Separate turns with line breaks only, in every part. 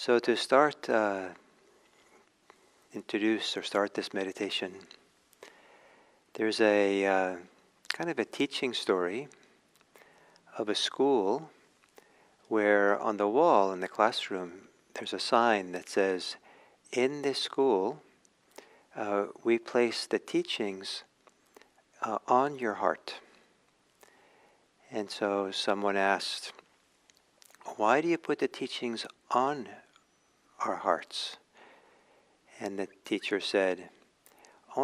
So to start this meditation, there's a kind of a teaching story of a school where on the wall in the classroom there's a sign that says, in this school we place the teachings on your heart. And so someone asked, why do you put the teachings on our hearts? And the teacher said, we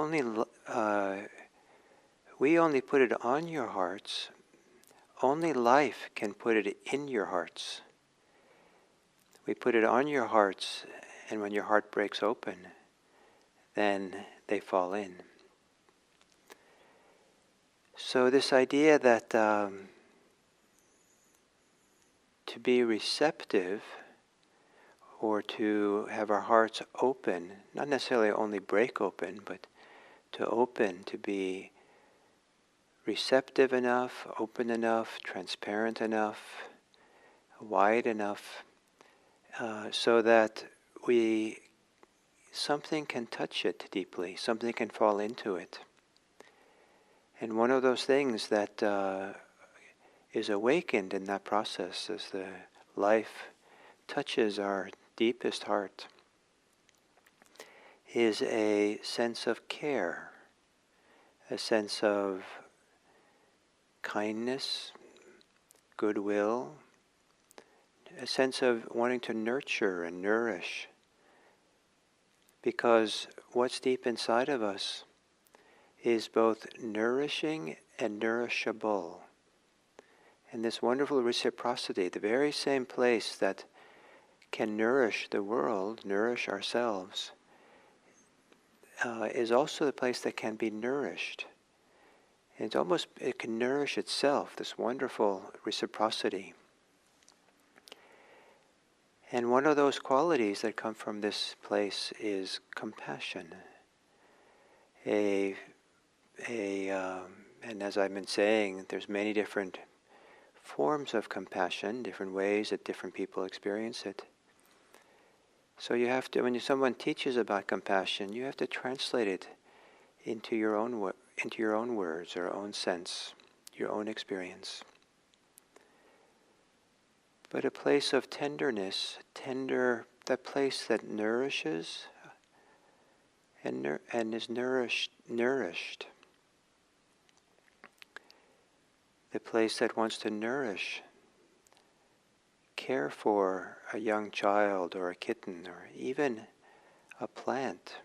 only put it on your hearts. Only life can put it in your hearts. We put it on your hearts, and when your heart breaks open, then they fall in. So this idea that to be receptive, or to have our hearts open, not necessarily only break open, but to open, to be receptive enough, open enough, transparent enough, wide enough, so that something can touch it deeply, something can fall into it. And one of those things that is awakened in that process as the life touches our deepest heart is a sense of care, a sense of kindness, goodwill, a sense of wanting to nurture and nourish. Because what's deep inside of us is both nourishing and nourishable. And this wonderful reciprocity, the very same place that can nourish the world, nourish ourselves, is also the place that can be nourished. And it can nourish itself, this wonderful reciprocity. And one of those qualities that come from this place is compassion. And as I've been saying, there's many different forms of compassion, different ways that different people experience it. So you have to, when someone teaches about compassion, you have to translate it into your own words, or own sense, your own experience. But a place of tenderness, that place that nourishes and is nourished. The place that wants to nourish, care for a young child or a kitten or even a plant.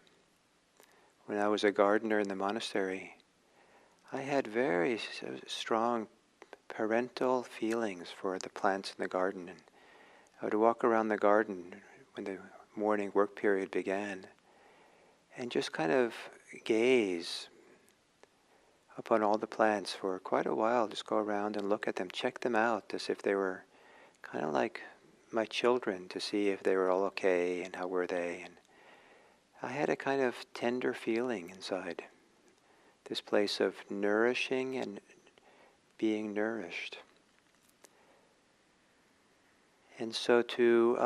When I was a gardener in the monastery, I had very strong parental feelings for the plants in the garden. And I would walk around the garden when the morning work period began and just kind of gaze upon all the plants for quite a while, just go around and look at them, check them out as if they were kind of like my children, to see if they were all okay and how were they. And I had a kind of tender feeling inside, this place of nourishing and being nourished. And so to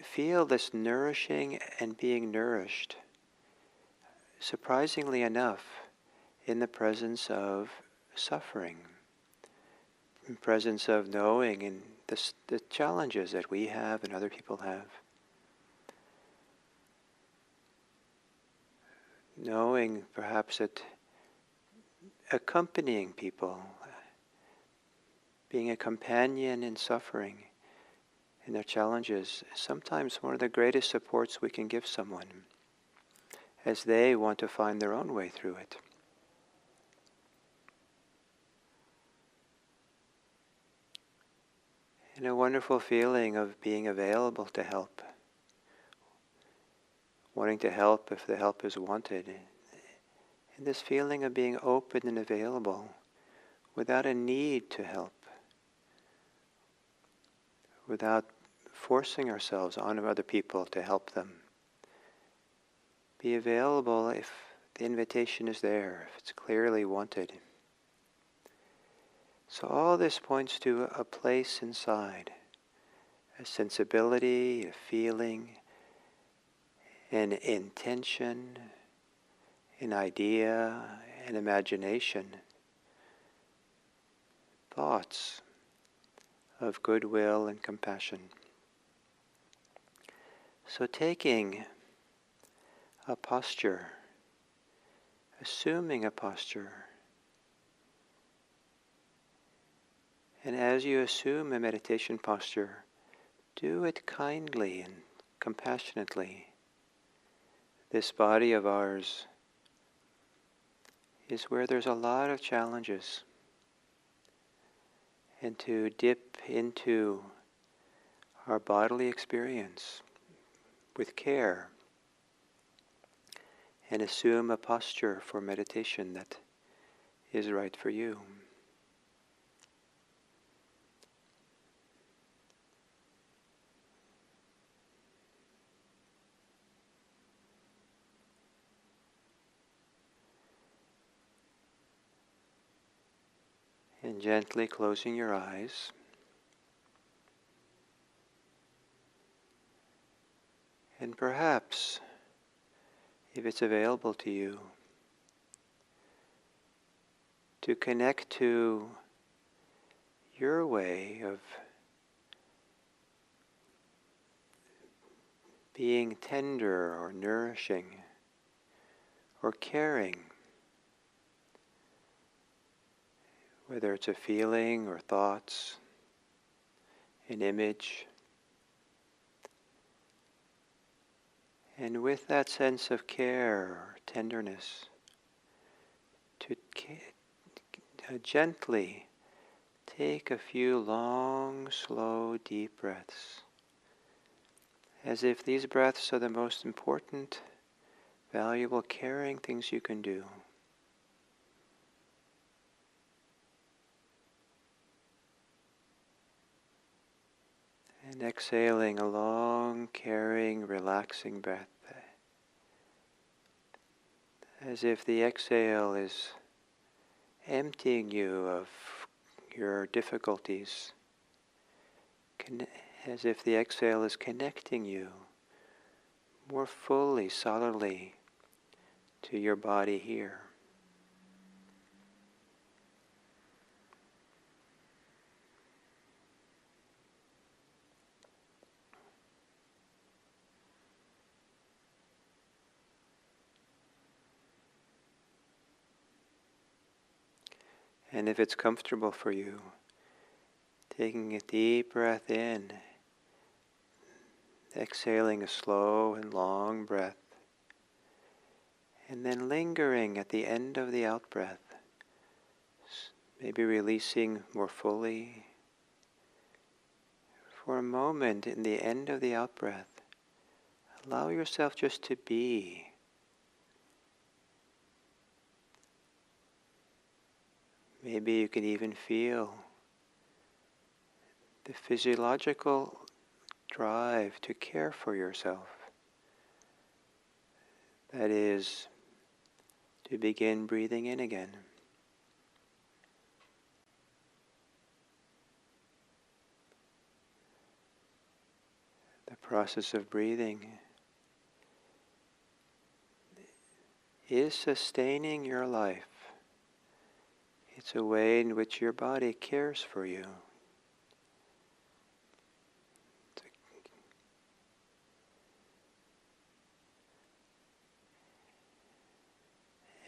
feel this nourishing and being nourished, surprisingly enough, in the presence of suffering, in presence of knowing and the challenges that we have and other people have. Knowing perhaps that accompanying people, being a companion in suffering, in their challenges, is sometimes one of the greatest supports we can give someone as they want to find their own way through it. And a wonderful feeling of being available to help, wanting to help if the help is wanted. And this feeling of being open and available without a need to help, without forcing ourselves on other people to help them. Be available if the invitation is there, if it's clearly wanted. So all this points to a place inside, a sensibility, a feeling, an intention, an idea, an imagination, thoughts of goodwill and compassion. So taking a posture, assuming a posture, and as you assume a meditation posture, do it kindly and compassionately. This body of ours is where there's a lot of challenges, and to dip into our bodily experience with care and assume a posture for meditation that is right for you. And gently closing your eyes, and perhaps, if it's available to you, to connect to your way of being tender or nourishing or caring, whether it's a feeling or thoughts, an image. And with that sense of care or tenderness, to gently take a few long, slow, deep breaths, as if these breaths are the most important, valuable, caring things you can do. And exhaling a long, caring, relaxing breath, as if the exhale is emptying you of your difficulties, as if the exhale is connecting you more fully, solidly to your body here. And if it's comfortable for you, taking a deep breath in, exhaling a slow and long breath, and then lingering at the end of the out-breath, maybe releasing more fully. For a moment in the end of the out-breath, allow yourself just to be. Maybe you can even feel the physiological drive to care for yourself. That is, to begin breathing in again. The process of breathing is sustaining your life. It's a way in which your body cares for you.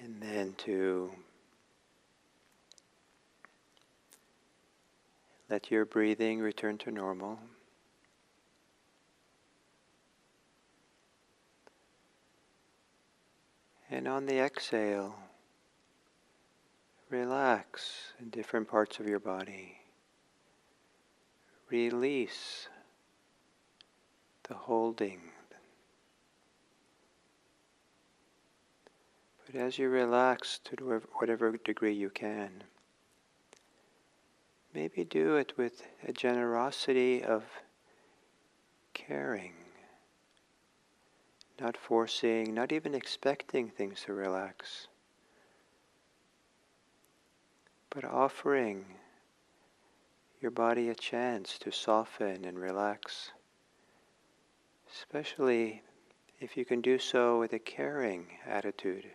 And then to let your breathing return to normal. And on the exhale, relax in different parts of your body. Release the holding. But as you relax to whatever degree you can, maybe do it with a generosity of caring, not forcing, not even expecting things to relax, but offering your body a chance to soften and relax, especially if you can do so with a caring attitude.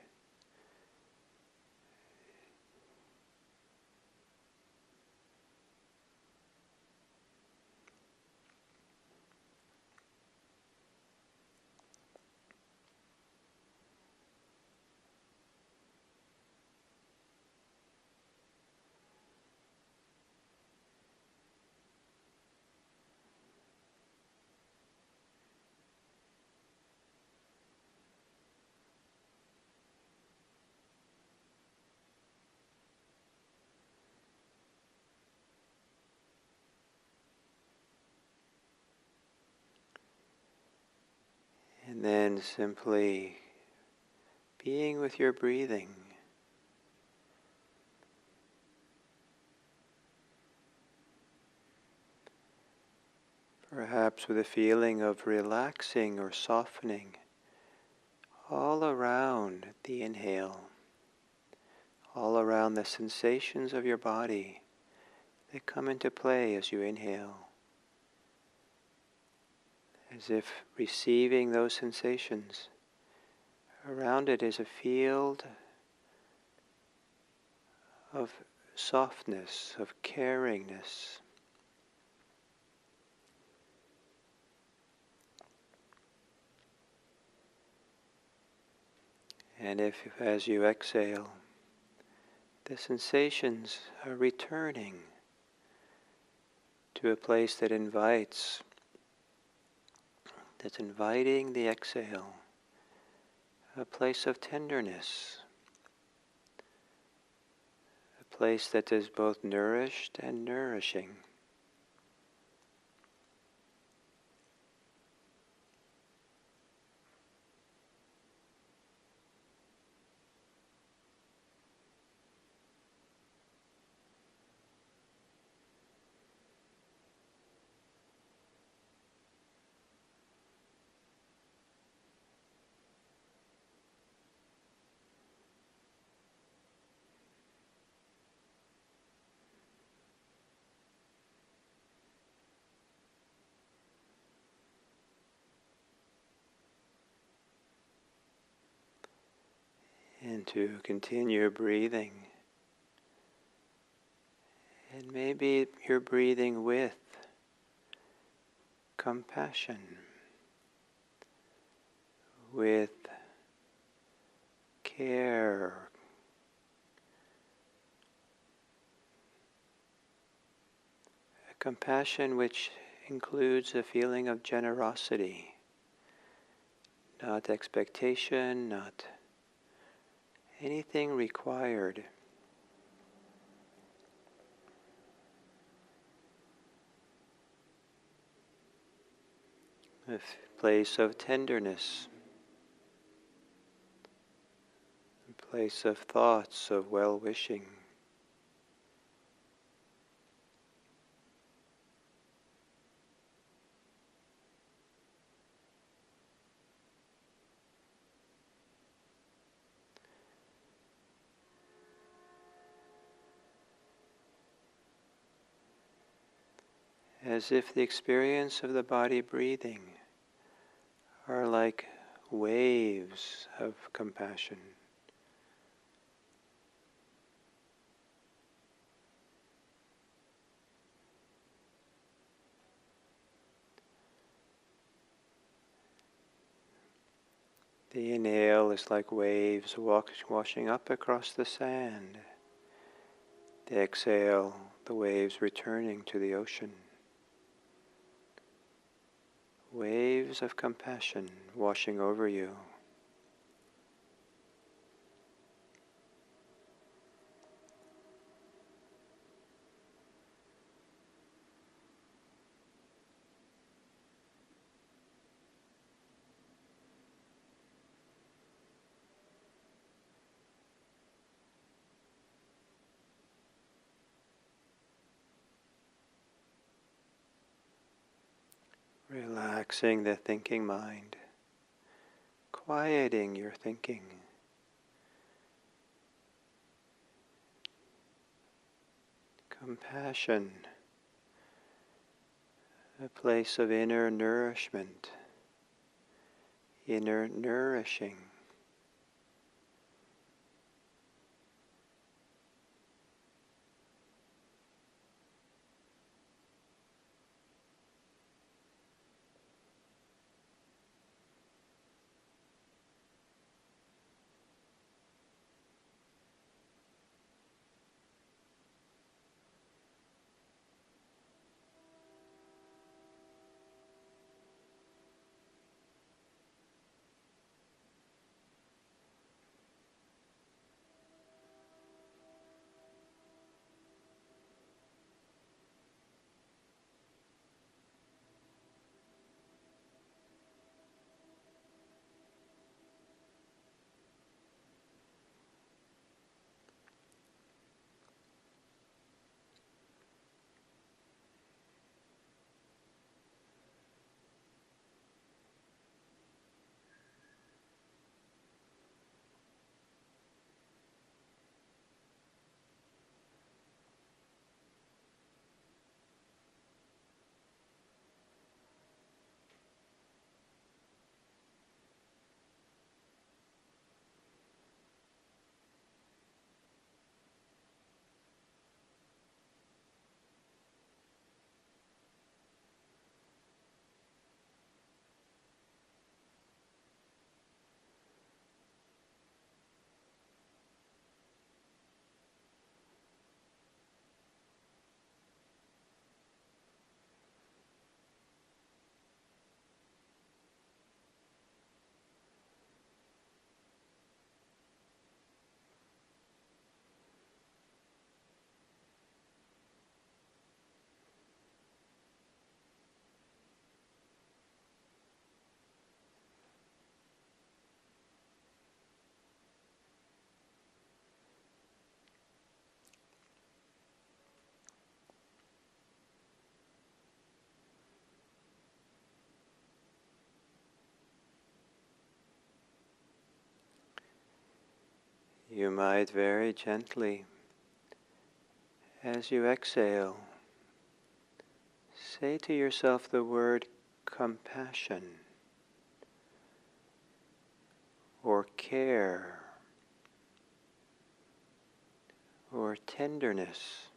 And then simply being with your breathing. Perhaps with a feeling of relaxing or softening all around the inhale, all around the sensations of your body that come into play as you inhale, as if receiving those sensations. Around it is a field of softness, of caringness. And if, as you exhale, the sensations are returning to a place that invites, that's inviting the exhale, a place of tenderness, a place that is both nourished and nourishing. And to continue breathing. And maybe you're breathing with compassion, with care, a compassion which includes a feeling of generosity, not expectation, not anything required. A place of tenderness, a place of thoughts of well-wishing. As if the experience of the body breathing are like waves of compassion. The inhale is like waves washing up across the sand. The exhale, the waves returning to the ocean. Waves of compassion washing over you. Relaxing the thinking mind, quieting your thinking. Compassion a place of inner nourishment, inner nourishing. You might very gently, as you exhale, say to yourself the word compassion or care or tenderness,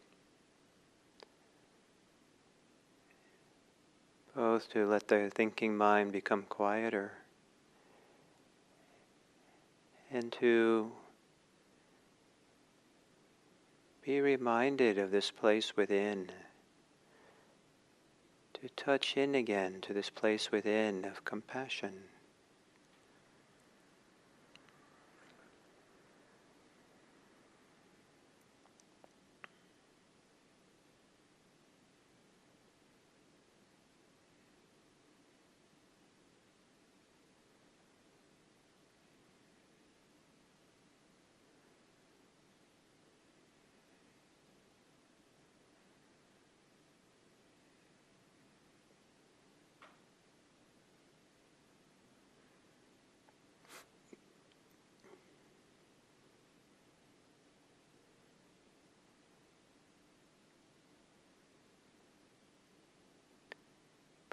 both to let the thinking mind become quieter and to be reminded of this place within, to touch in again to this place within of compassion.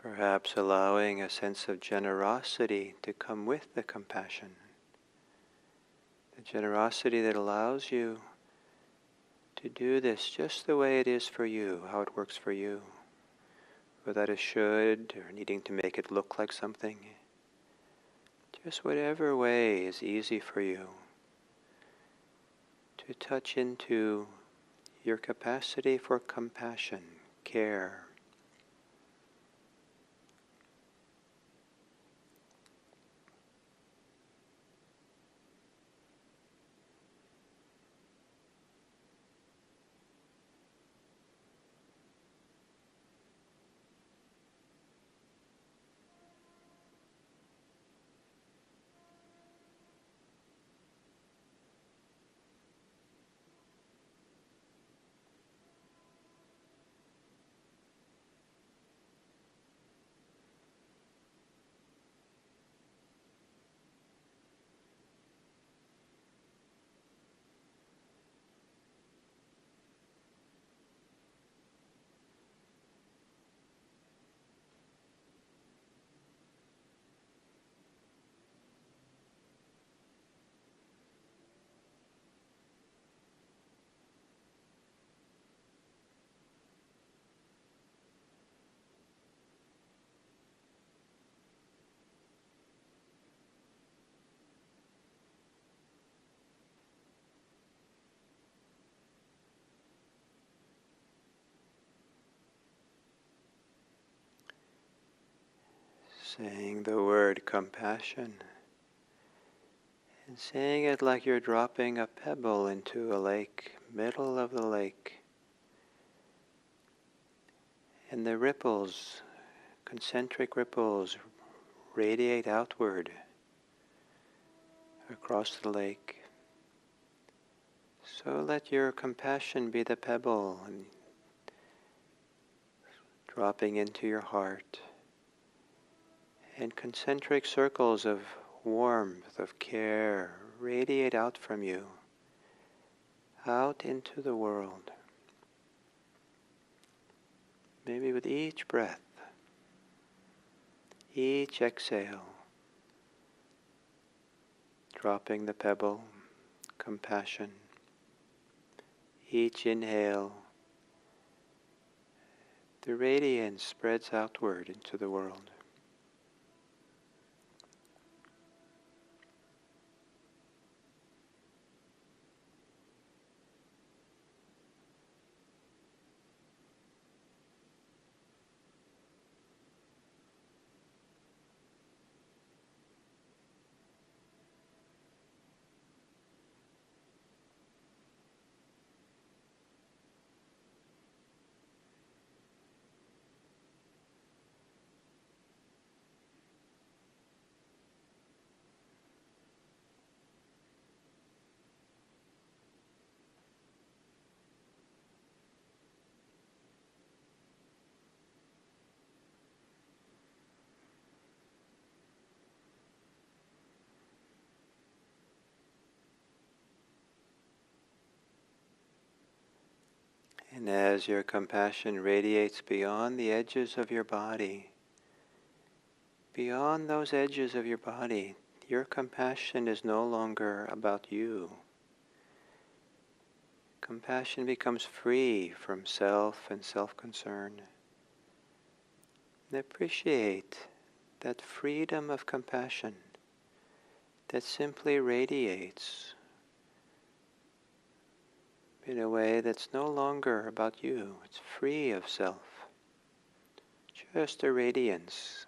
Perhaps allowing a sense of generosity to come with the compassion. The generosity that allows you to do this just the way it is for you, how it works for you, without a should or needing to make it look like something. Just whatever way is easy for you to touch into your capacity for compassion, care. saying the word compassion, and saying it like you're dropping a pebble into a lake, middle of the lake. And the ripples, concentric ripples, radiate outward across the lake. So let your compassion be the pebble and dropping into your heart. And concentric circles of warmth, of care, radiate out from you, out into the world. Maybe with each breath, each exhale, dropping the pebble, compassion. Each inhale, the radiance spreads outward into the world. And as your compassion radiates beyond the edges of your body, beyond those edges of your body, your compassion is no longer about you. Compassion becomes free from self and self-concern. And appreciate that freedom of compassion that simply radiates in a way that's no longer about you. It's free of self. Just a radiance.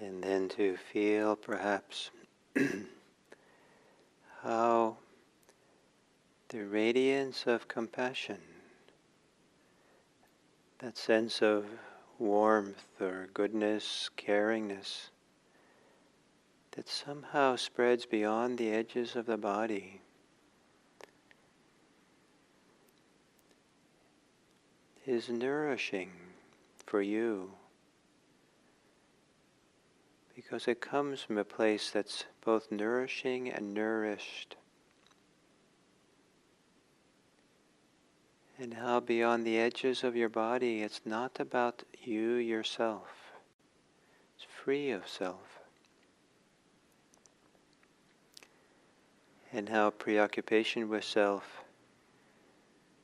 And then to feel perhaps how the radiance of compassion, that sense of warmth or goodness, caringness, that somehow spreads beyond the edges of the body, is nourishing for you, because it comes from a place that's both nourishing and nourished. And how beyond the edges of your body, it's not about you yourself. It's free of self. And how preoccupation with self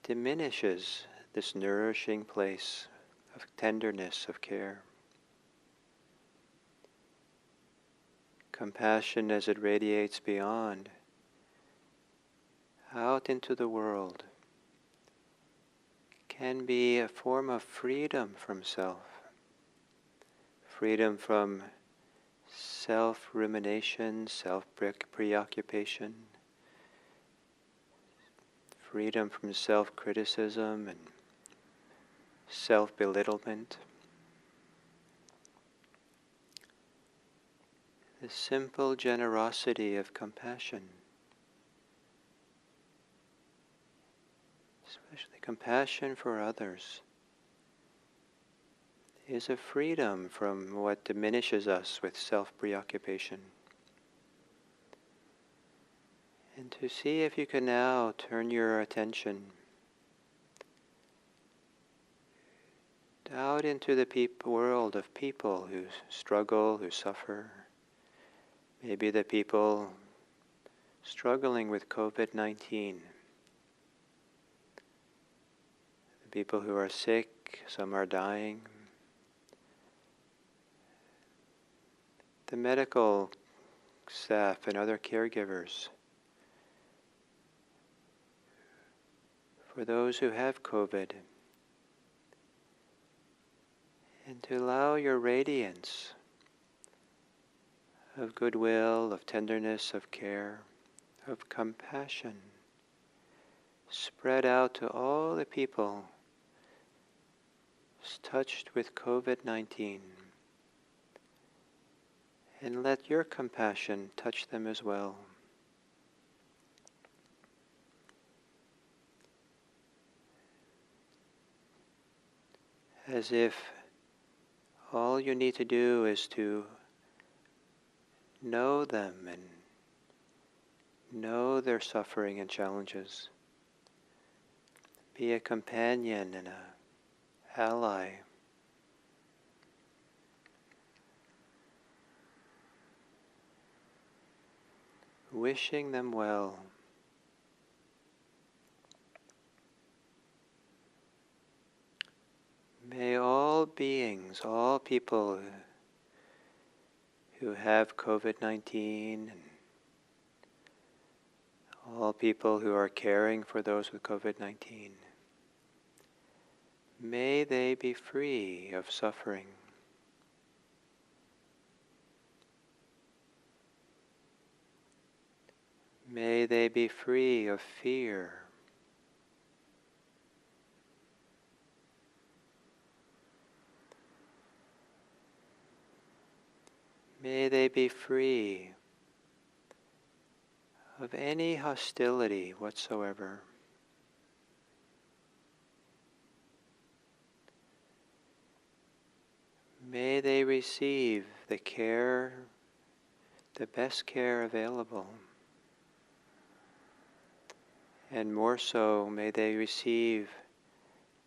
diminishes this nourishing place of tenderness, of care. Compassion, as it radiates beyond, out into the world, can be a form of freedom from self, freedom from self-rumination, self-preoccupation, freedom from self-criticism and self-belittlement. The simple generosity of compassion, especially compassion for others, is a freedom from what diminishes us with self-preoccupation. And to see if you can now turn your attention out into the world of people who struggle, who suffer. Maybe the people struggling with COVID-19. The people who are sick, some are dying. The medical staff and other caregivers. For those who have COVID. And to allow your radiance of goodwill, of tenderness, of care, of compassion spread out to all the people touched with COVID-19. And let your compassion touch them as well. As if all you need to do is to know them and know their suffering and challenges. Be a companion and an ally. Wishing them well. May all beings, all people who have COVID-19 and all people who are caring for those with COVID-19, may they be free of suffering. May they be free of fear. May they be free of any hostility whatsoever. May they receive the care, the best care available. And more so, may they receive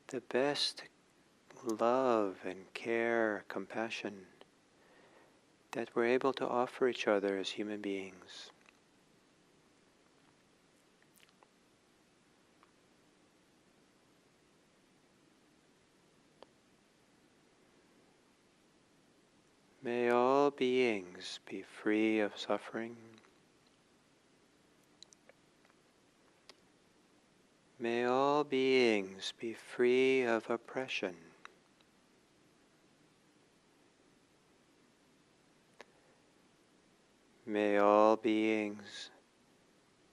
the best love and care, compassion that we're able to offer each other as human beings. May all beings be free of suffering. May all beings be free of oppression. May all beings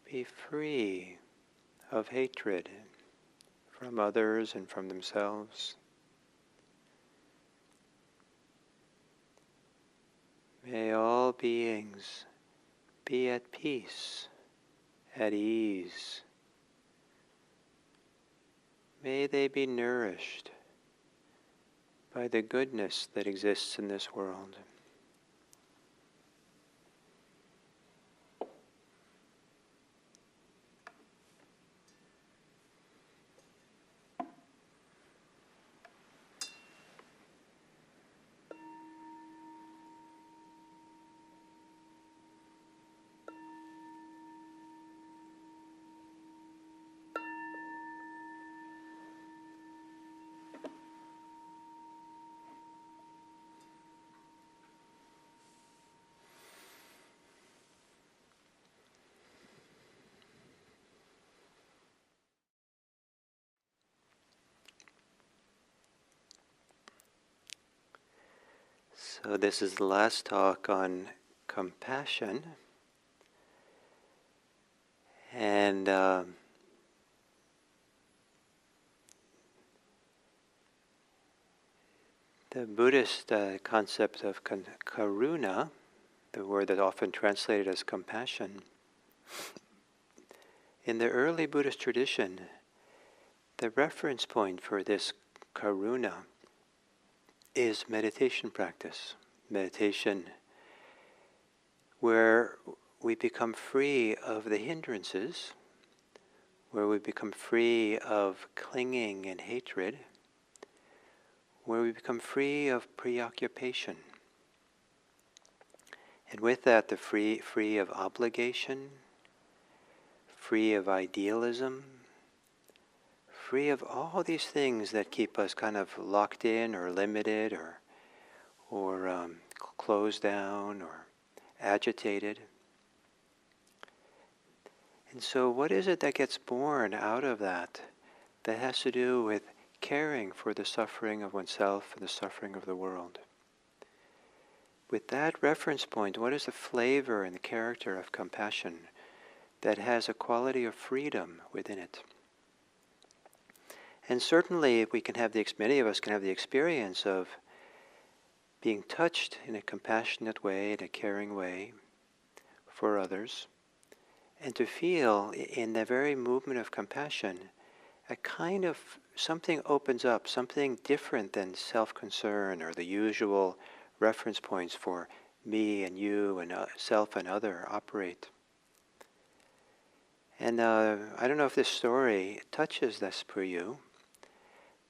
be free of hatred from others and from themselves. May all beings be at peace, at ease. May they be nourished by the goodness that exists in this world. So this is the last talk on compassion. And the Buddhist concept of karuna, the word that's often translated as compassion, in the early Buddhist tradition, the reference point for this karuna is meditation practice. Meditation where we become free of the hindrances, where we become free of clinging and hatred, where we become free of preoccupation. And with that, the free of obligation, free of idealism, free of all these things that keep us kind of locked in or limited or closed down or agitated. And so what is it that gets born out of that has to do with caring for the suffering of oneself and the suffering of the world? With that reference point, what is the flavor and the character of compassion that has a quality of freedom within it? And certainly many of us can have the experience of being touched in a compassionate way, in a caring way for others, and to feel in the very movement of compassion a kind of something opens up, something different than self-concern or the usual reference points for me and you and self and other operate. And I don't know if this story touches this for you,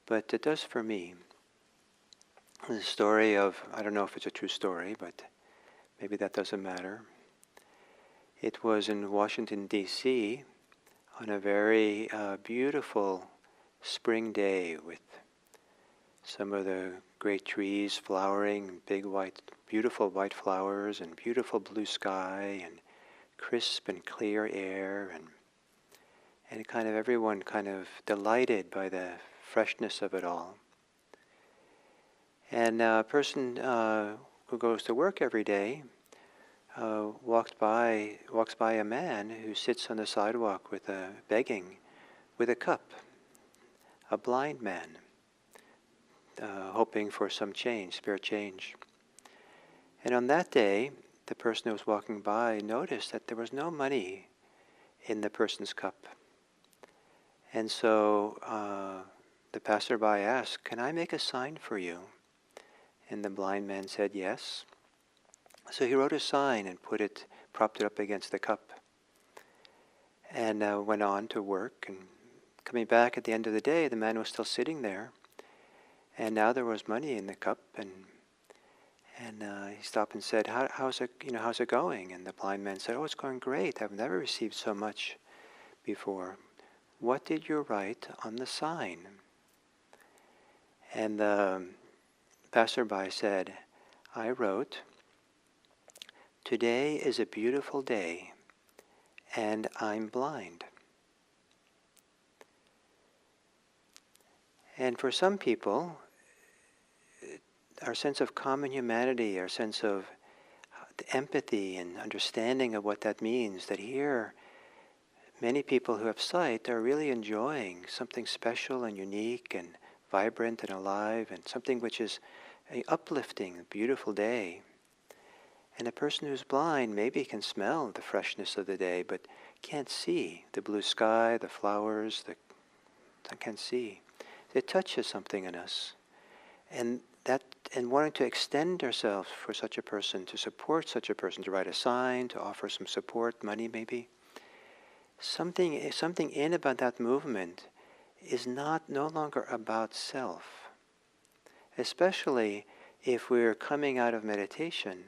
but it does for me. The story of, I don't know if it's a true story, but maybe that doesn't matter. It was in Washington, D.C. on a very beautiful spring day with some of the great trees flowering, beautiful white flowers and beautiful blue sky and crisp and clear air and kind of everyone kind of delighted by the freshness of it all. And a person who goes to work every day walks by a man who sits on the sidewalk begging with a cup, a blind man, hoping for some change, spare change. And on that day, the person who was walking by noticed that there was no money in the person's cup. And so the passerby asked, "Can I make a sign for you?" And the blind man said yes. So he wrote a sign and propped it up against the cup, and went on to work. And coming back at the end of the day, the man was still sitting there, and now there was money in the cup. And he stopped and said, "How's it going?" And the blind man said, "Oh, it's going great. I've never received so much before. What did you write on the sign?" And the passerby said, "I wrote, 'Today is a beautiful day, and I'm blind.'" And for some people, our sense of common humanity, our sense of the empathy and understanding of what that means, that here many people who have sight are really enjoying something special and unique and vibrant and alive, and something which is an uplifting, beautiful day. And a person who's blind maybe can smell the freshness of the day, but can't see the blue sky, the flowers, can't see. It touches something in us. And wanting to extend ourselves for such a person, to support such a person, to write a sign, to offer some support, money maybe. Something in about that movement is no longer about self. Especially if we're coming out of meditation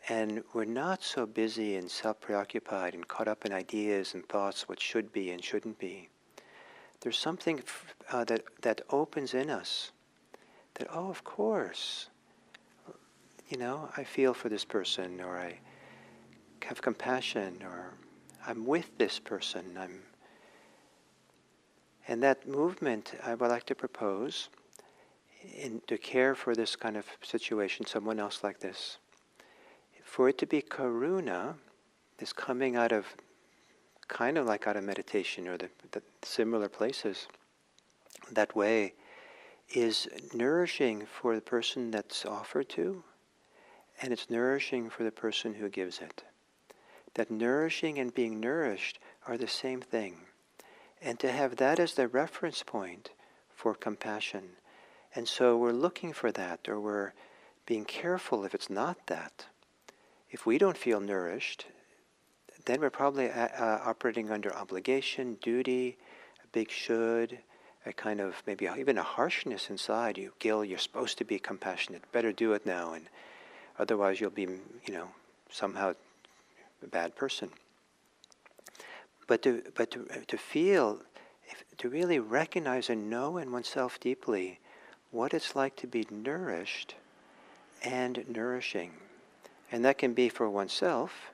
and we're not so busy and self-preoccupied and caught up in ideas and thoughts what should be and shouldn't be. There's something that opens in us that, oh, of course, I feel for this person, or I have compassion, or I'm with this person. And that movement I would like to propose to care for this kind of situation, someone else like this. For it to be karuna, this coming out of, kind of like out of meditation or the similar places, that way is nourishing for the person that's offered to, and it's nourishing for the person who gives it. That nourishing and being nourished are the same thing. And to have that as the reference point for compassion. And so we're looking for that, or we're being careful if it's not that. If we don't feel nourished, then we're probably operating under obligation, duty, a big should, a kind of maybe even a harshness inside you. Gil, you're supposed to be compassionate. Better do it now, and otherwise you'll be, somehow a bad person. But to feel, to really recognize and know in oneself deeply what it's like to be nourished and nourishing. And that can be for oneself,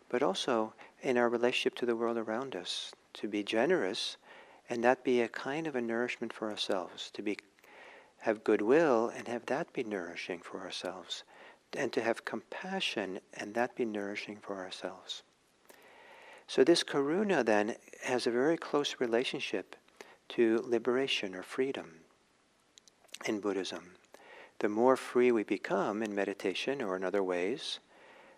but also in our relationship to the world around us. To be generous and that be a kind of a nourishment for ourselves. To have goodwill and have that be nourishing for ourselves. And to have compassion and that be nourishing for ourselves. So this karuna then has a very close relationship to liberation or freedom in Buddhism. The more free we become in meditation or in other ways,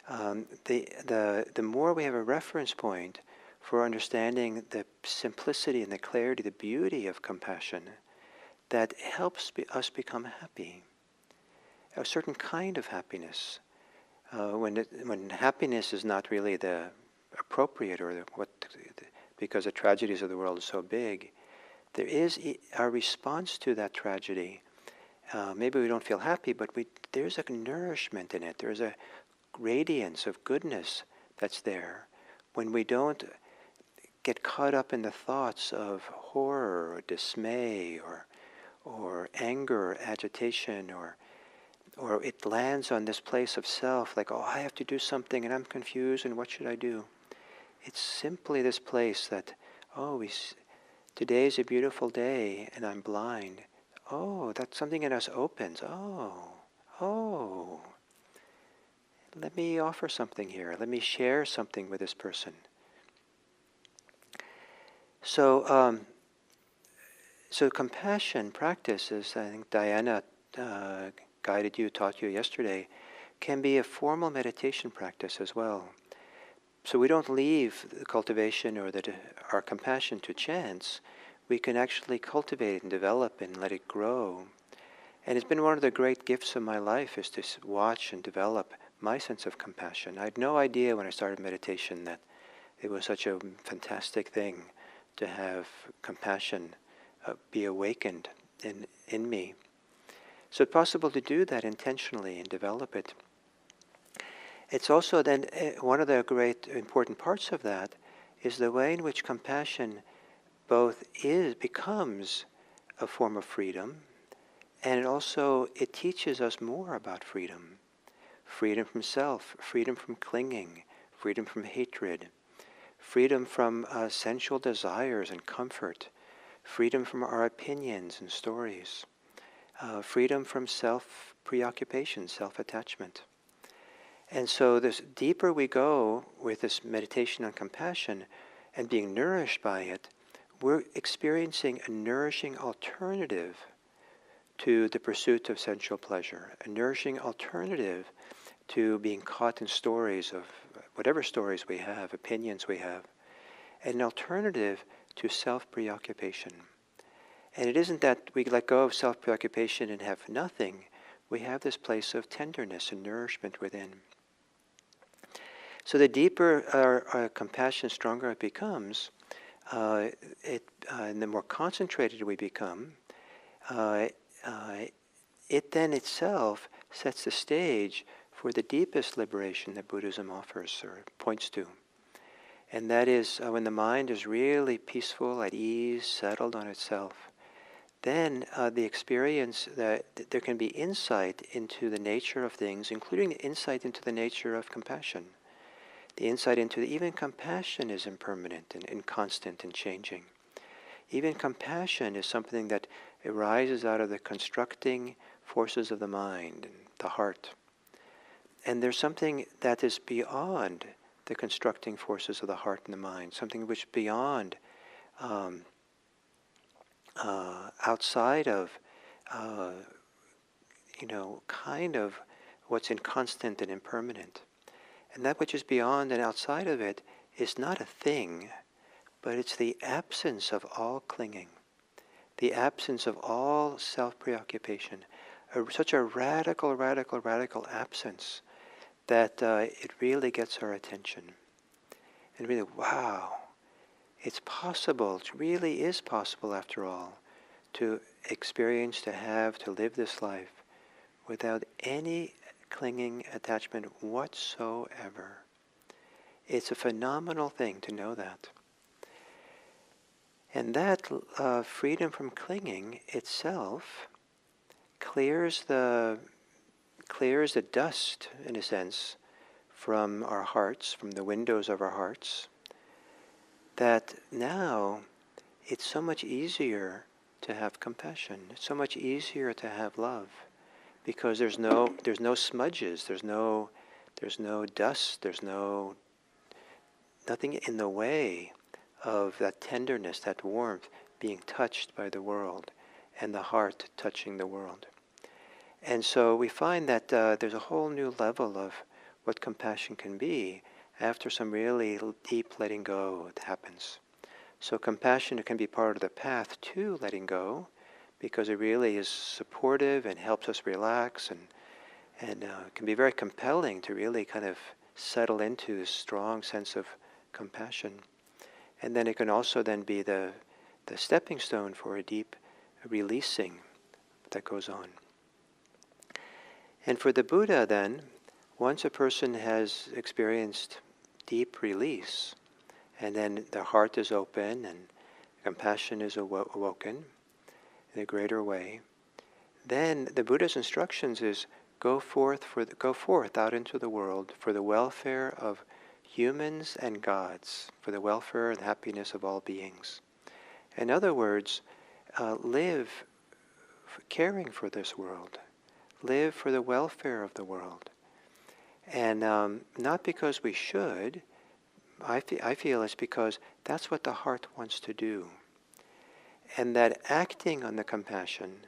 the more we have a reference point for understanding the simplicity and the clarity, the beauty of compassion that helps us become happy. A certain kind of happiness. When happiness is not really the appropriate because the tragedies of the world are so big, there is our response to that tragedy. Maybe we don't feel happy, but there's a nourishment in it. There's a radiance of goodness that's there when we don't get caught up in the thoughts of horror or dismay or anger or agitation or it lands on this place of self, like, oh, I have to do something and I'm confused and what should I do? It's simply this place that, today is a beautiful day and I'm blind. Oh, that something in us opens. Oh, let me offer something here. Let me share something with this person. So compassion practice, as I think Diana taught you yesterday, can be a formal meditation practice as well. So we don't leave the cultivation or our compassion to chance. We can actually cultivate it and develop and let it grow. And it's been one of the great gifts of my life is to watch and develop my sense of compassion. I had no idea when I started meditation that it was such a fantastic thing to have compassion be awakened in me. So it's possible to do that intentionally and develop it. It's also then one of the great important parts of that is the way in which compassion both becomes a form of freedom, and it teaches us more about freedom. Freedom from self, freedom from clinging, freedom from hatred, freedom from sensual desires and comfort, freedom from our opinions and stories, freedom from self-preoccupation, self-attachment. And so this deeper we go with this meditation on compassion and being nourished by it, we're experiencing a nourishing alternative to the pursuit of sensual pleasure, a nourishing alternative to being caught in stories of whatever stories we have, opinions we have, and an alternative to self-preoccupation. And it isn't that we let go of self-preoccupation and have nothing. We have this place of tenderness and nourishment within. So the deeper our compassion, stronger it becomes, and the more concentrated we become, it then itself sets the stage for the deepest liberation that Buddhism offers or points to. And that is when the mind is really peaceful, at ease, settled on itself, then the experience that there can be insight into the nature of things, including the insight into the nature of compassion. The insight into even compassion is impermanent and inconstant and changing. Even compassion is something that arises out of the constructing forces of the mind and the heart. And there's something that is beyond the constructing forces of the heart and the mind, something which beyond, outside of, kind of what's inconstant and impermanent. And that which is beyond and outside of it is not a thing, but it's the absence of all clinging, the absence of all self-preoccupation, such a radical absence that it really gets our attention. And really, wow, it's possible, it really is possible after all, to experience, to live this life without any clinging attachment whatsoever. It's a phenomenal thing to know that. And that freedom from clinging itself clears the dust, in a sense, from our hearts, from the windows of our hearts, that now it's so much easier to have compassion. It's so much easier to have love, because there's no smudges, there's no dust, there's nothing in the way of that tenderness, that warmth being touched by the world, and the heart touching the world. And so we find that there's a whole new level of what compassion can be after some really deep letting go that happens. So compassion can be part of the path to letting go, because it really is supportive and helps us relax, and can be very compelling to really kind of settle into this strong sense of compassion. And then it can also then be the stepping stone for a deep releasing that goes on. And for the Buddha then, once a person has experienced deep release, and then the heart is open and compassion is awoken in a greater way, then the Buddha's instructions is go forth out into the world for the welfare of humans and gods, for the welfare and happiness of all beings. In other words, live caring for this world. Live for the welfare of the world. And not because we should, I feel it's because that's what the heart wants to do. And that acting on the compassion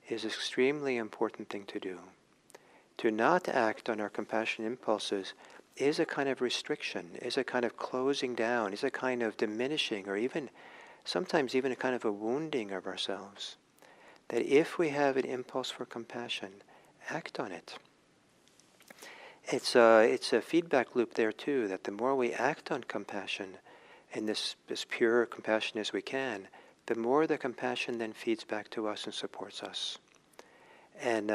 is an extremely important thing to do. To not act on our compassion impulses is a kind of restriction, is a kind of closing down, is a kind of diminishing, or sometimes even a kind of a wounding of ourselves. That if we have an impulse for compassion, act on it. It's a feedback loop there too, that the more we act on compassion, and this pure compassion as we can, the more the compassion then feeds back to us and supports us. And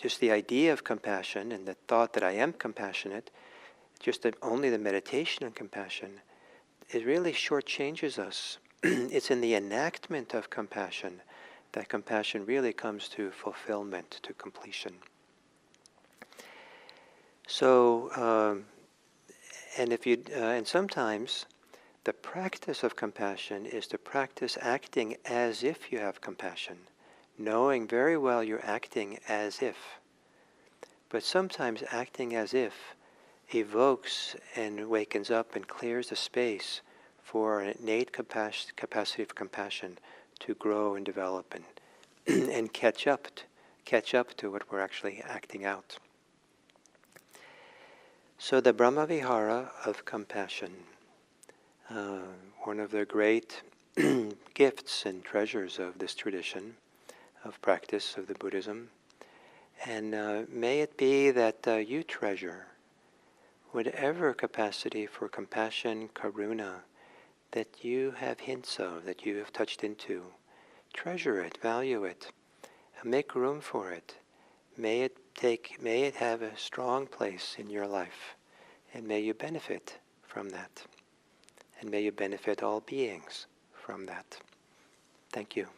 just the idea of compassion and the thought that I am compassionate, just that only the meditation on compassion, it really shortchanges us. It's in the enactment of compassion that compassion really comes to fulfillment, to completion. So, and sometimes the practice of compassion is to practice acting as if you have compassion, knowing very well you're acting as if. But sometimes acting as if evokes and wakens up and clears the space for an innate capacity for compassion to grow and develop and and catch up to what we're actually acting out. So the Brahmavihara of compassion, one of the great gifts and treasures of this tradition of practice of the Buddhism, and may it be that you treasure whatever capacity for compassion, karuna, that you have hints of, that you have touched into. Treasure it, value it, and make room for it. May it have a strong place in your life, and may you benefit from that. And may you benefit all beings from that. Thank you.